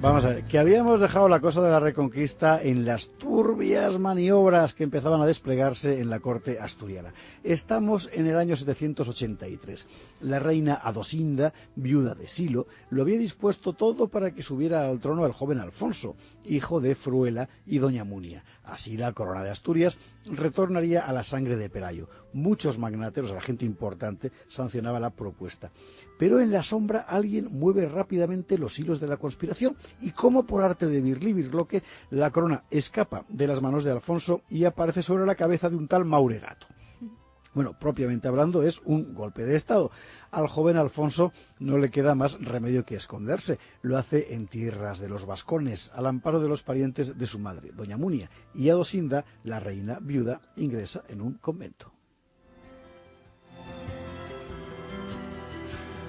Vamos a ver, que habíamos dejado la cosa de la Reconquista en las turbias maniobras que empezaban a desplegarse en la corte asturiana. Estamos en el año 783. La reina Adosinda, viuda de Silo, lo había dispuesto todo para que subiera al trono el joven Alfonso, hijo de Fruela y doña Munia. Así la corona de Asturias retornaría a la sangre de Pelayo. Muchos magnates, la gente importante, sancionaba la propuesta. Pero en la sombra alguien mueve rápidamente los hilos de la conspiración y, como por arte de birlibirloque, la corona escapa de las manos de Alfonso y aparece sobre la cabeza de un tal Mauregato. Bueno, propiamente hablando, es un golpe de estado. Al joven Alfonso no le queda más remedio que esconderse. Lo hace en tierras de los vascones, al amparo de los parientes de su madre, doña Munia, y Adosinda, la reina viuda, ingresa en un convento.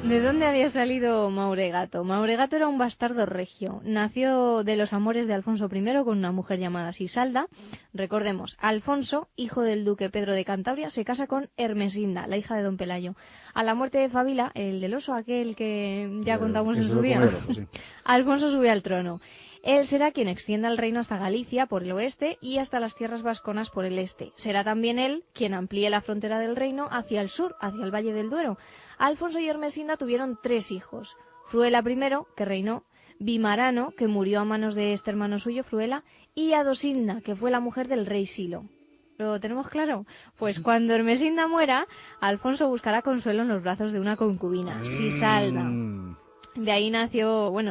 ¿De dónde había salido Mauregato? Mauregato era un bastardo regio. Nació de los amores de Alfonso I con una mujer llamada Sisalda. Recordemos, Alfonso, hijo del duque Pedro de Cantabria, se casa con Ermesinda, la hija de don Pelayo. A la muerte de Fabila, el del oso aquel que ya contamos en su día, sí. Alfonso sube al trono. Él será quien extienda el reino hasta Galicia por el oeste y hasta las tierras vasconas por el este. Será también él quien amplíe la frontera del reino hacia el sur, hacia el Valle del Duero. Alfonso y Ermesinda tuvieron 3 hijos. Fruela I, que reinó, Vimarano, que murió a manos de este hermano suyo, Fruela, y Adosinda, que fue la mujer del rey Silo. ¿Lo tenemos claro? Pues cuando Ermesinda muera, Alfonso buscará consuelo en los brazos de una concubina, Sisalda. De ahí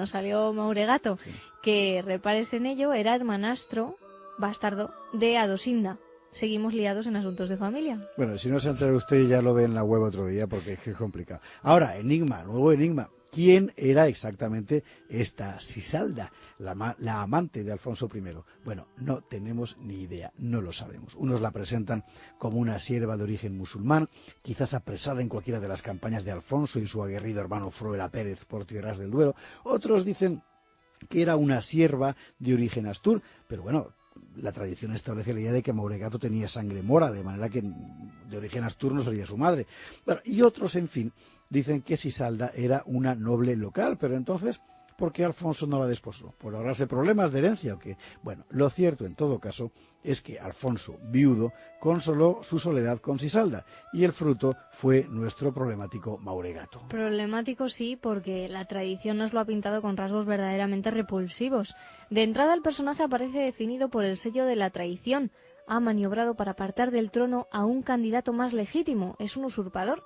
salió Mauregato, sí, que, repares en ello, era hermanastro, bastardo, de Adosinda. Seguimos liados en asuntos de familia. Bueno, si no se entera usted ya lo ve en la web otro día porque es complicado. Ahora, nuevo enigma. ¿Quién era exactamente esta Sisalda, la amante de Alfonso I? Bueno, no tenemos ni idea, no lo sabemos. Unos la presentan como una sierva de origen musulmán, quizás apresada en cualquiera de las campañas de Alfonso y su aguerrido hermano Fruela Pérez por tierras del Duero. Otros dicen que era una sierva de origen astur, pero bueno, la tradición establece la idea de que Mauregato tenía sangre mora, de manera que de origen astur no sería su madre. Bueno, y otros, en fin, dicen que Sisalda era una noble local, pero entonces, ¿por qué Alfonso no la desposó? ¿Por ahorrarse problemas de herencia o qué? Bueno, lo cierto en todo caso es que Alfonso, viudo, consoló su soledad con Sisalda y el fruto fue nuestro problemático Mauregato. Problemático sí, porque la tradición nos lo ha pintado con rasgos verdaderamente repulsivos. De entrada el personaje aparece definido por el sello de la traición. Ha maniobrado para apartar del trono a un candidato más legítimo, es un usurpador.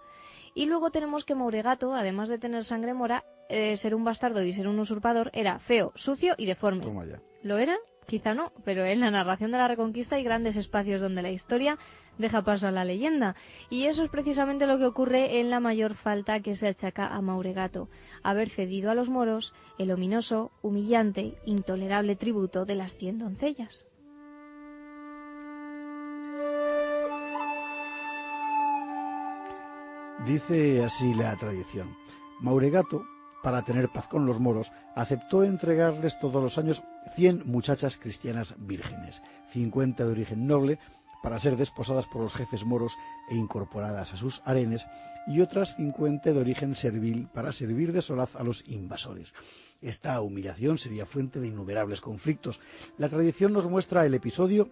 Y luego tenemos que Mauregato, además de tener sangre mora, ser un bastardo y ser un usurpador, era feo, sucio y deforme. Toma ya. ¿Lo era? Quizá no, pero en la narración de la Reconquista hay grandes espacios donde la historia deja paso a la leyenda. Y eso es precisamente lo que ocurre en la mayor falta que se achaca a Mauregato: haber cedido a los moros el ominoso, humillante, intolerable tributo de las 100 doncellas. Dice así la tradición. Mauregato, para tener paz con los moros, aceptó entregarles todos los años 100 muchachas cristianas vírgenes, 50 de origen noble, para ser desposadas por los jefes moros e incorporadas a sus harenes, y otras 50 de origen servil, para servir de solaz a los invasores. Esta humillación sería fuente de innumerables conflictos. La tradición nos muestra el episodio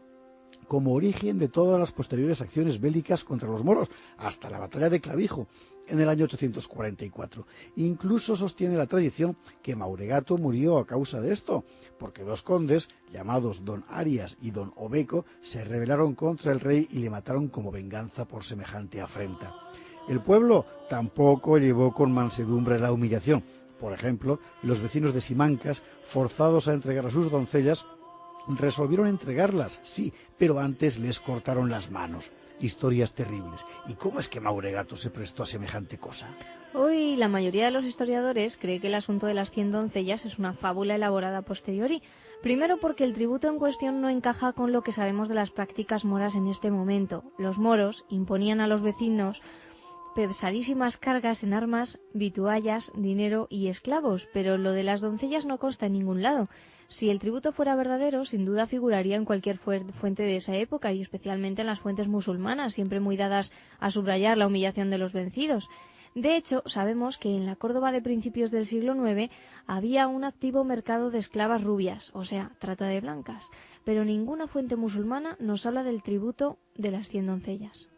como origen de todas las posteriores acciones bélicas contra los moros, hasta la batalla de Clavijo, en el año 844. Incluso sostiene la tradición que Mauregato murió a causa de esto, porque 2 condes, llamados don Arias y don Obeco, se rebelaron contra el rey y le mataron como venganza por semejante afrenta. El pueblo tampoco llevó con mansedumbre la humillación. Por ejemplo, los vecinos de Simancas, forzados a entregar a sus doncellas, resolvieron entregarlas, sí, pero antes les cortaron las manos. Historias terribles. ¿Y cómo es que Mauregato se prestó a semejante cosa? Hoy la mayoría de los historiadores cree que el asunto de las 100 doncellas es una fábula elaborada a posteriori. Primero porque el tributo en cuestión no encaja con lo que sabemos de las prácticas moras en este momento. Los moros imponían a los vecinos pesadísimas cargas en armas, vituallas, dinero y esclavos, pero lo de las doncellas no consta en ningún lado. Si el tributo fuera verdadero, sin duda figuraría en cualquier fuente de esa época, y especialmente en las fuentes musulmanas, siempre muy dadas a subrayar la humillación de los vencidos. De hecho, sabemos que en la Córdoba de principios del siglo IX había un activo mercado de esclavas rubias, o sea, trata de blancas, pero ninguna fuente musulmana nos habla del tributo de las 100 doncellas.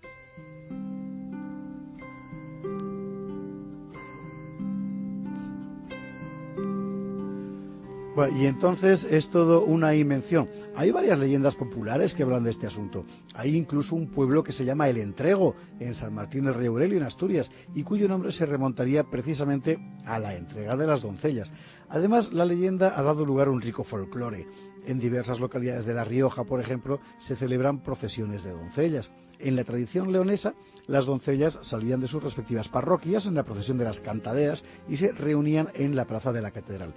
Bueno, y entonces es todo una invención. Hay varias leyendas populares que hablan de este asunto. Hay incluso un pueblo que se llama El Entrego, en San Martín del Rey Aurelio, en Asturias, y cuyo nombre se remontaría precisamente a la entrega de las doncellas. Además, la leyenda ha dado lugar a un rico folclore. En diversas localidades de La Rioja, por ejemplo, se celebran procesiones de doncellas. En la tradición leonesa, las doncellas salían de sus respectivas parroquias en la procesión de las cantaderas y se reunían en la plaza de la catedral.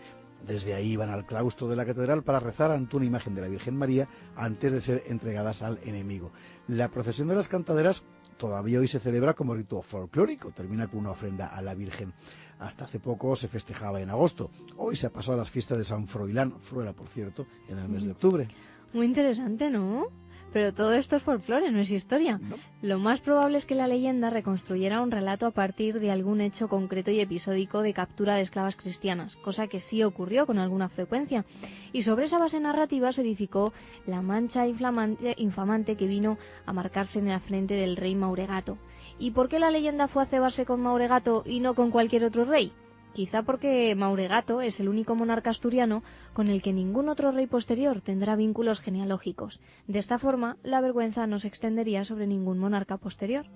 Desde ahí iban al claustro de la catedral para rezar ante una imagen de la Virgen María antes de ser entregadas al enemigo. La procesión de las cantaderas todavía hoy se celebra como rito folclórico, termina con una ofrenda a la Virgen. Hasta hace poco se festejaba en agosto. Hoy se ha pasado a las fiestas de San Froilán, Fruela por cierto, en el mes de octubre. Muy interesante, ¿no? Pero todo esto es folclore, no es historia. ¿No? Lo más probable es que la leyenda reconstruyera un relato a partir de algún hecho concreto y episódico de captura de esclavas cristianas, cosa que sí ocurrió con alguna frecuencia. Y sobre esa base narrativa se edificó la mancha infamante que vino a marcarse en la frente del rey Mauregato. ¿Y por qué la leyenda fue a cebarse con Mauregato y no con cualquier otro rey? Quizá porque Mauregato es el único monarca asturiano con el que ningún otro rey posterior tendrá vínculos genealógicos. De esta forma, la vergüenza no se extendería sobre ningún monarca posterior.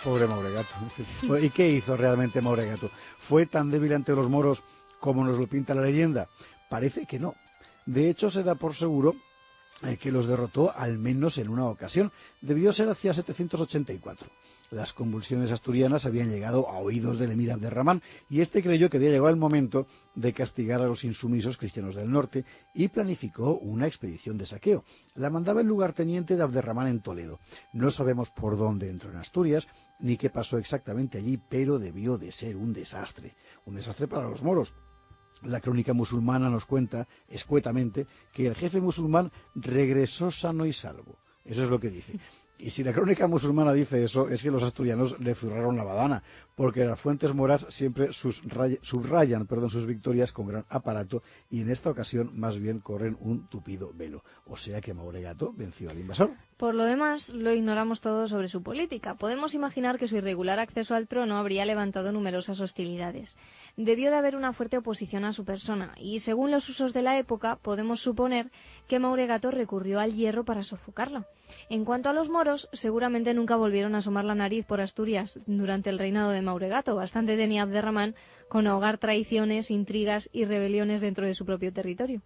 Pobre Mauregato. ¿Y qué hizo realmente Mauregato? ¿Fue tan débil ante los moros como nos lo pinta la leyenda? Parece que no. De hecho, se da por seguro que los derrotó al menos en una ocasión. Debió ser hacia 784. Las convulsiones asturianas habían llegado a oídos del emir Abderramán y este creyó que había llegado el momento de castigar a los insumisos cristianos del norte y planificó una expedición de saqueo. La mandaba el lugarteniente de Abderramán en Toledo. No sabemos por dónde entró en Asturias ni qué pasó exactamente allí, pero debió de ser un desastre para los moros. La crónica musulmana nos cuenta escuetamente que el jefe musulmán regresó sano y salvo. Eso es lo que dice. Y si la crónica musulmana dice eso, es que los asturianos le zurraron la badana, porque las fuentes moras siempre subrayan sus victorias con gran aparato y en esta ocasión más bien corren un tupido velo. O sea que Mauregato venció al invasor. Por lo demás, lo ignoramos todo sobre su política. Podemos imaginar que su irregular acceso al trono habría levantado numerosas hostilidades. Debió de haber una fuerte oposición a su persona, y según los usos de la época, podemos suponer que Mauregato recurrió al hierro para sofocarla. En cuanto a los moros, seguramente nunca volvieron a asomar la nariz por Asturias durante el reinado de Mauregato. Bastante tenía Abderramán con ahogar traiciones, intrigas y rebeliones dentro de su propio territorio.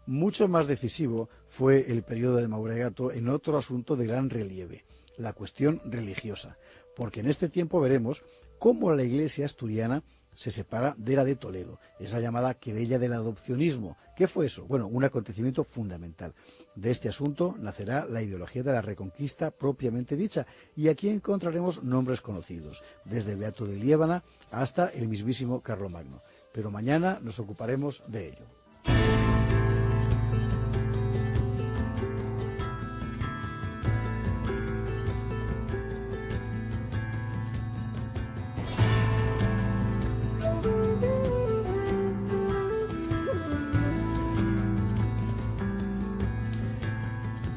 Mucho más decisivo fue el periodo de Mauregato en otro asunto de gran relieve, la cuestión religiosa, porque en este tiempo veremos cómo la Iglesia asturiana se separa de la de Toledo, esa llamada querella del adopcionismo. ¿Qué fue eso? Bueno, un acontecimiento fundamental. De este asunto nacerá la ideología de la Reconquista propiamente dicha, y aquí encontraremos nombres conocidos, desde Beato de Liébana hasta el mismísimo Carlomagno. Pero mañana nos ocuparemos de ello.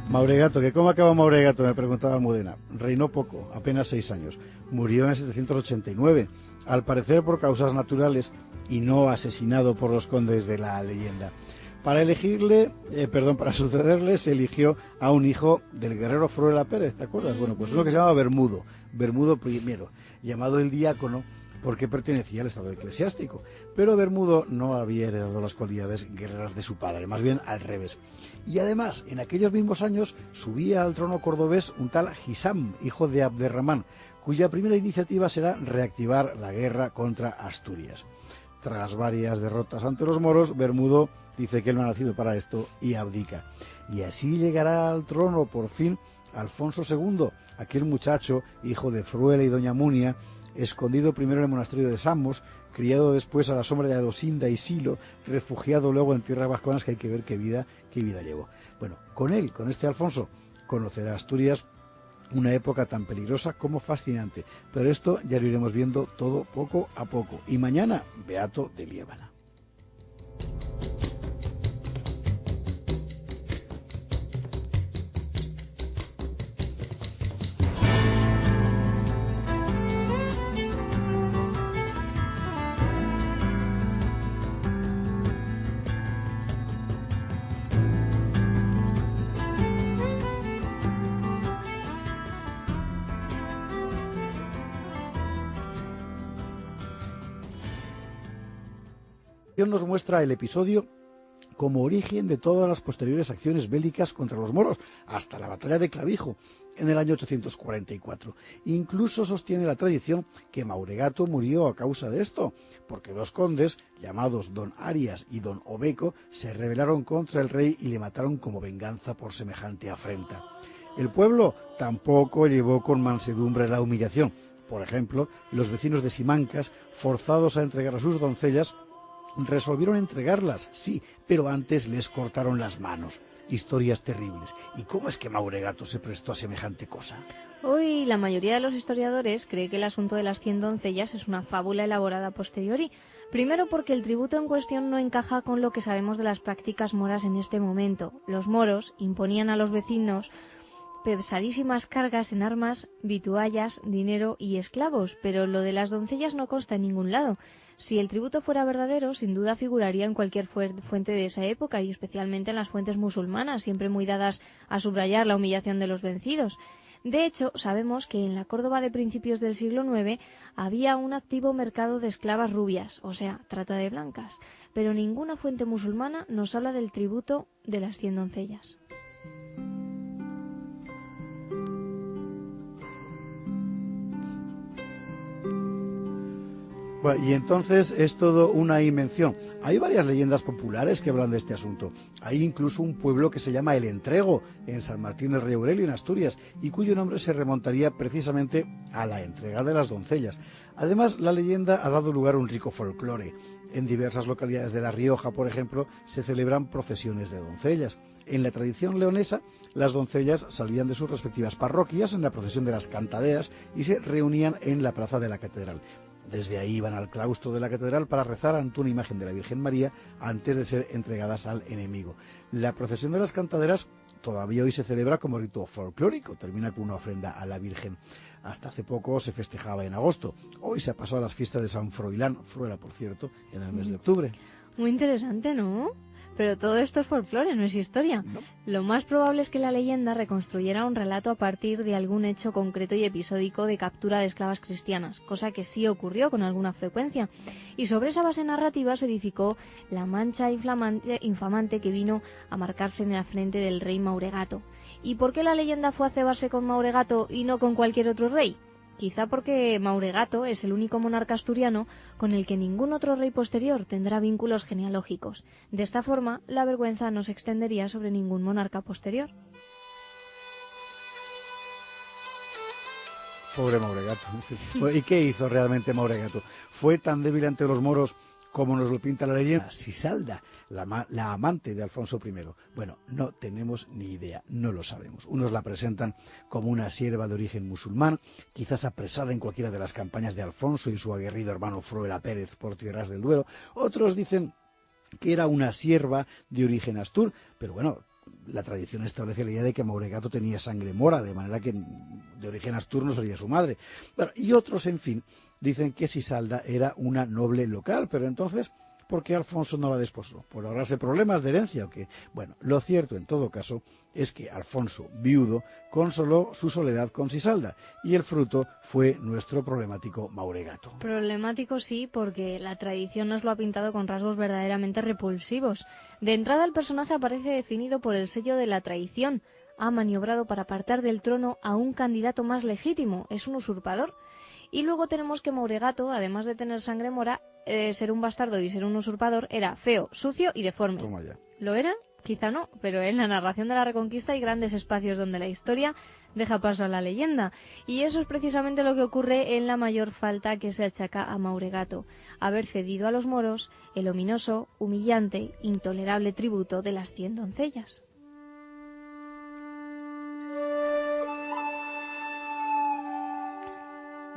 Mauregato, ¿que cómo acaba Mauregato? Me preguntaba Almudena. Reinó poco, apenas 6 años. Murió en 789, al parecer por causas naturales y no asesinado por los condes de la leyenda. Para sucederle se eligió a un hijo del guerrero Fruela Pérez, ¿te acuerdas? Bueno, pues uno que se llamaba Bermudo I, llamado el Diácono, porque pertenecía al estado eclesiástico. Pero Bermudo no había heredado las cualidades guerreras de su padre, más bien al revés. Y además, en aquellos mismos años, subía al trono cordobés un tal Hisam, hijo de Abderramán, cuya primera iniciativa será reactivar la guerra contra Asturias. Tras varias derrotas ante los moros, Bermudo dice que él no ha nacido para esto y abdica. Y así llegará al trono, por fin, Alfonso II, aquel muchacho, hijo de Fruela y doña Munia, escondido primero en el monasterio de Samos, criado después a la sombra de Adosinda y Silo, refugiado luego en tierras vasconas, que hay que ver qué vida llevó. Bueno, con este Alfonso, conocerá Asturias Una época tan peligrosa como fascinante. Pero esto ya lo iremos viendo todo poco a poco. Y mañana, Beato de Liébana. Nos muestra el episodio como origen de todas las posteriores acciones bélicas contra los moros, hasta la batalla de Clavijo, en el año 844. Incluso sostiene la tradición que Mauregato murió a causa de esto, porque dos condes, llamados Don Arias y Don Obeco, se rebelaron contra el rey y le mataron como venganza por semejante afrenta. El pueblo tampoco llevó con mansedumbre la humillación. Por ejemplo, los vecinos de Simancas, forzados a entregar a sus doncellas, resolvieron entregarlas, sí, pero antes les cortaron las manos. Historias terribles. ¿Y cómo es que Mauregato se prestó a semejante cosa? Hoy la mayoría de los historiadores cree que el asunto de las 100 doncellas es una fábula elaborada a posteriori. Primero porque el tributo en cuestión no encaja con lo que sabemos de las prácticas moras en este momento. Los moros imponían a los vecinos pesadísimas cargas en armas, vituallas, dinero y esclavos, pero lo de las doncellas no consta en ningún lado. Si el tributo fuera verdadero, sin duda figuraría en cualquier fuente de esa época y especialmente en las fuentes musulmanas, siempre muy dadas a subrayar la humillación de los vencidos. De hecho, sabemos que en la Córdoba de principios del siglo IX había un activo mercado de esclavas rubias, o sea, trata de blancas, pero ninguna fuente musulmana nos habla del tributo de las 100 doncellas. Y entonces es todo una invención. Hay varias leyendas populares que hablan de este asunto. Hay incluso un pueblo que se llama El Entrego, en San Martín del Rey Aurelio, en Asturias, y cuyo nombre se remontaría precisamente a la entrega de las doncellas. Además, la leyenda ha dado lugar a un rico folclore. En diversas localidades de La Rioja, por ejemplo, se celebran procesiones de doncellas. En la tradición leonesa, las doncellas salían de sus respectivas parroquias en la procesión de las cantaderas y se reunían en la plaza de la catedral. Desde ahí iban al claustro de la catedral para rezar ante una imagen de la Virgen María antes de ser entregadas al enemigo. La procesión de las cantaderas todavía hoy se celebra como rito folclórico, termina con una ofrenda a la Virgen. Hasta hace poco se festejaba en agosto. Hoy se ha pasado a las fiestas de San Froilán, Fruela por cierto, en el mes de octubre. Muy interesante, ¿no? Pero todo esto es folclore, no es historia. No. Lo más probable es que la leyenda reconstruyera un relato a partir de algún hecho concreto y episódico de captura de esclavas cristianas, cosa que sí ocurrió con alguna frecuencia. Y sobre esa base narrativa se edificó la mancha infamante que vino a marcarse en la frente del rey Mauregato. ¿Y por qué la leyenda fue a cebarse con Mauregato y no con cualquier otro rey? Quizá porque Mauregato es el único monarca asturiano con el que ningún otro rey posterior tendrá vínculos genealógicos. De esta forma, la vergüenza no se extendería sobre ningún monarca posterior. Pobre Mauregato. ¿Y qué hizo realmente Mauregato? ¿Fue tan débil ante los moros como nos lo pinta la leyenda? Sisalda, la amante de Alfonso I. Bueno, no tenemos ni idea, no lo sabemos. Unos la presentan como una sierva de origen musulmán, quizás apresada en cualquiera de las campañas de Alfonso y su aguerrido hermano Fruela Pérez por tierras del Duero. Otros dicen que era una sierva de origen astur, pero bueno, la tradición establece la idea de que Mauregato tenía sangre mora, de manera que de origen astur no sería su madre. Bueno, y otros, en fin, dicen que Sisalda era una noble local, pero entonces, ¿por qué Alfonso no la desposó? ¿Por ahorrarse problemas de herencia o qué? Bueno, lo cierto en todo caso es que Alfonso, viudo, consoló su soledad con Sisalda y el fruto fue nuestro problemático Mauregato. Problemático sí, porque la tradición nos lo ha pintado con rasgos verdaderamente repulsivos. De entrada el personaje aparece definido por el sello de la traición. Ha maniobrado para apartar del trono a un candidato más legítimo, es un usurpador. Y luego tenemos que Mauregato, además de tener sangre mora, ser un bastardo y ser un usurpador, era feo, sucio y deforme. Toma ya. ¿Lo era? Quizá no, pero en la narración de la Reconquista hay grandes espacios donde la historia deja paso a la leyenda. Y eso es precisamente lo que ocurre en la mayor falta que se achaca a Mauregato: haber cedido a los moros el ominoso, humillante, intolerable tributo de las 100 doncellas.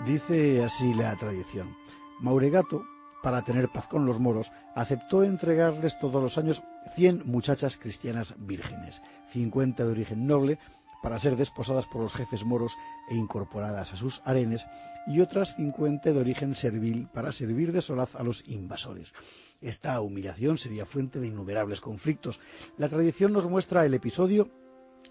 Dice así la tradición. Mauregato, para tener paz con los moros, aceptó entregarles todos los años 100 muchachas cristianas vírgenes, 50 de origen noble, para ser desposadas por los jefes moros e incorporadas a sus harenes, y otras 50 de origen servil para servir de solaz a los invasores. Esta humillación sería fuente de innumerables conflictos. La tradición nos muestra el episodio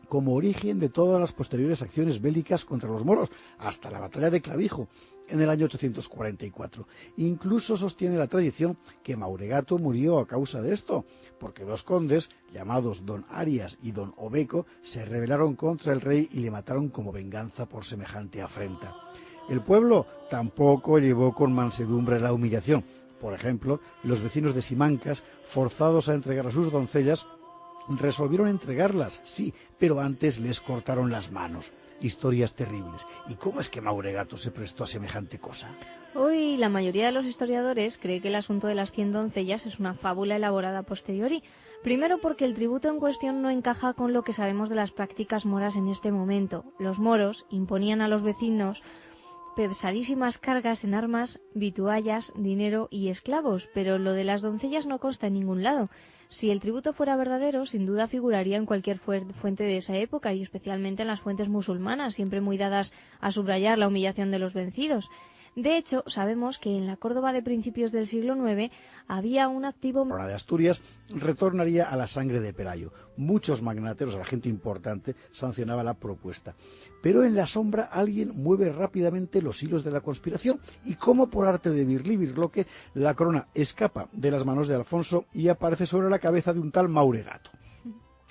como origen de todas las posteriores acciones bélicas contra los moros, hasta la batalla de Clavijo, en el año 844. Incluso sostiene la tradición que Mauregato murió a causa de esto, porque dos condes, llamados Don Arias y Don Obeco, se rebelaron contra el rey y le mataron como venganza por semejante afrenta. El pueblo tampoco llevó con mansedumbre la humillación. Por ejemplo, los vecinos de Simancas, forzados a entregar a sus doncellas, resolvieron entregarlas, sí, pero antes les cortaron las manos. Historias terribles. ¿Y cómo es que Mauregato se prestó a semejante cosa? Hoy la mayoría de los historiadores cree que el asunto de las 100 doncellas es una fábula elaborada a posteriori. Primero porque el tributo en cuestión no encaja con lo que sabemos de las prácticas moras en este momento. Los moros imponían a los vecinos pesadísimas cargas en armas, vituallas, dinero y esclavos, pero lo de las doncellas no consta en ningún lado. Si el tributo fuera verdadero, sin duda figuraría en cualquier fuente de esa época, y especialmente en las fuentes musulmanas, siempre muy dadas a subrayar la humillación de los vencidos. De hecho, sabemos que en la Córdoba de principios del siglo IX había un activo... La corona de Asturias retornaría a la sangre de Pelayo. Muchos magnateros, la gente importante, sancionaba la propuesta. Pero en la sombra alguien mueve rápidamente los hilos de la conspiración, y como por arte de birlibirloque, la corona escapa de las manos de Alfonso y aparece sobre la cabeza de un tal Mauregato.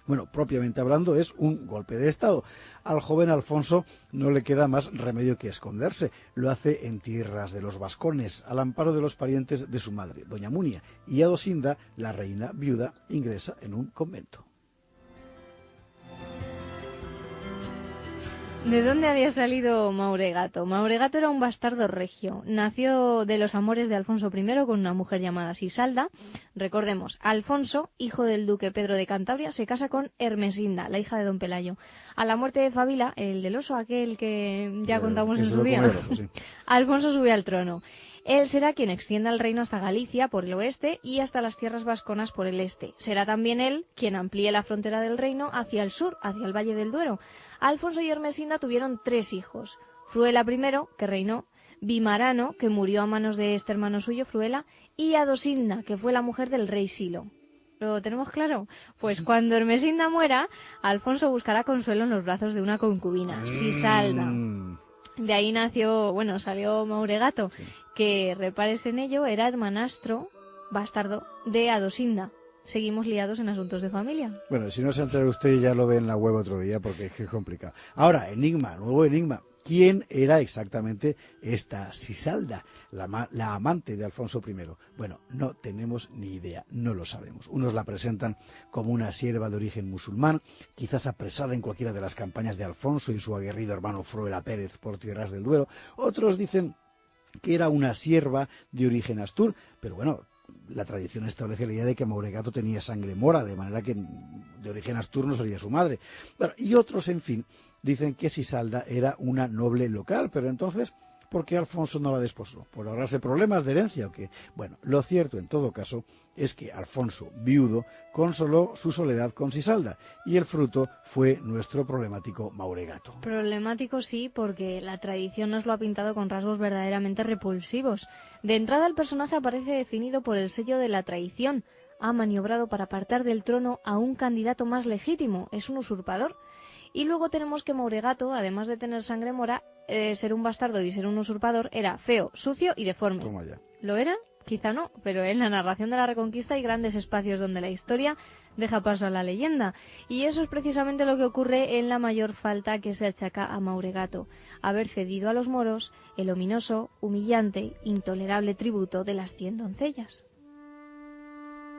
Bueno, propiamente hablando, es un golpe de Estado. Al joven Alfonso no le queda más remedio que esconderse. Lo hace en tierras de los vascones, al amparo de los parientes de su madre, doña Munia, y Adosinda, la reina viuda, ingresa en un convento. ¿De dónde había salido Mauregato? Mauregato era un bastardo regio. Nació de los amores de Alfonso I con una mujer llamada Sisalda. Recordemos, Alfonso, hijo del duque Pedro de Cantabria, se casa con Ermesinda, la hija de don Pelayo. A la muerte de Fabila, el del oso aquel que ya contamos en su día, sí. Alfonso sube al trono. Él será quien extienda el reino hasta Galicia por el oeste y hasta las tierras vasconas por el este. Será también él quien amplíe la frontera del reino hacia el sur, hacia el Valle del Duero. Alfonso y Ermesinda tuvieron 3 hijos. Fruela I, que reinó, Vimarano, que murió a manos de este hermano suyo, Fruela, y Adosinda, que fue la mujer del rey Silo. ¿Lo tenemos claro? Pues cuando Ermesinda muera, Alfonso buscará consuelo en los brazos de una concubina, Sisalda. De ahí salió Mauregato, sí, que, repares en ello, era hermanastro, bastardo, de Adosinda. Seguimos liados en asuntos de familia. Bueno, si no se entera usted, ya lo ve en la web otro día, porque es complicado. Ahora, nuevo enigma. ¿Quién era exactamente esta Sisalda, la amante de Alfonso I? Bueno, no tenemos ni idea, no lo sabemos. Unos la presentan como una sierva de origen musulmán, quizás apresada en cualquiera de las campañas de Alfonso y su aguerrido hermano Fruela Pérez por tierras del Duero. Otros dicen que era una sierva de origen astur, pero bueno, la tradición establece la idea de que Mauregato tenía sangre mora, de manera que de origen astur no sería su madre. Bueno, y otros, en fin, dicen que Sisalda era una noble local, pero entonces, ¿por qué Alfonso no la desposó? ¿Por ahorrarse problemas de herencia o qué? Bueno, lo cierto en todo caso es que Alfonso, viudo, consoló su soledad con Sisalda, y el fruto fue nuestro problemático Mauregato. Problemático sí, porque la tradición nos lo ha pintado con rasgos verdaderamente repulsivos. De entrada, el personaje aparece definido por el sello de la traición. Ha maniobrado para apartar del trono a un candidato más legítimo, es un usurpador. Y luego tenemos que Mauregato, además de tener sangre mora, ser un bastardo y ser un usurpador, era feo, sucio y deforme. Toma ya. ¿Lo era? Quizá no, pero en la narración de la Reconquista hay grandes espacios donde la historia deja paso a la leyenda. Y eso es precisamente lo que ocurre en la mayor falta que se achaca a Mauregato: haber cedido a los moros el ominoso, humillante, intolerable tributo de las 100 doncellas.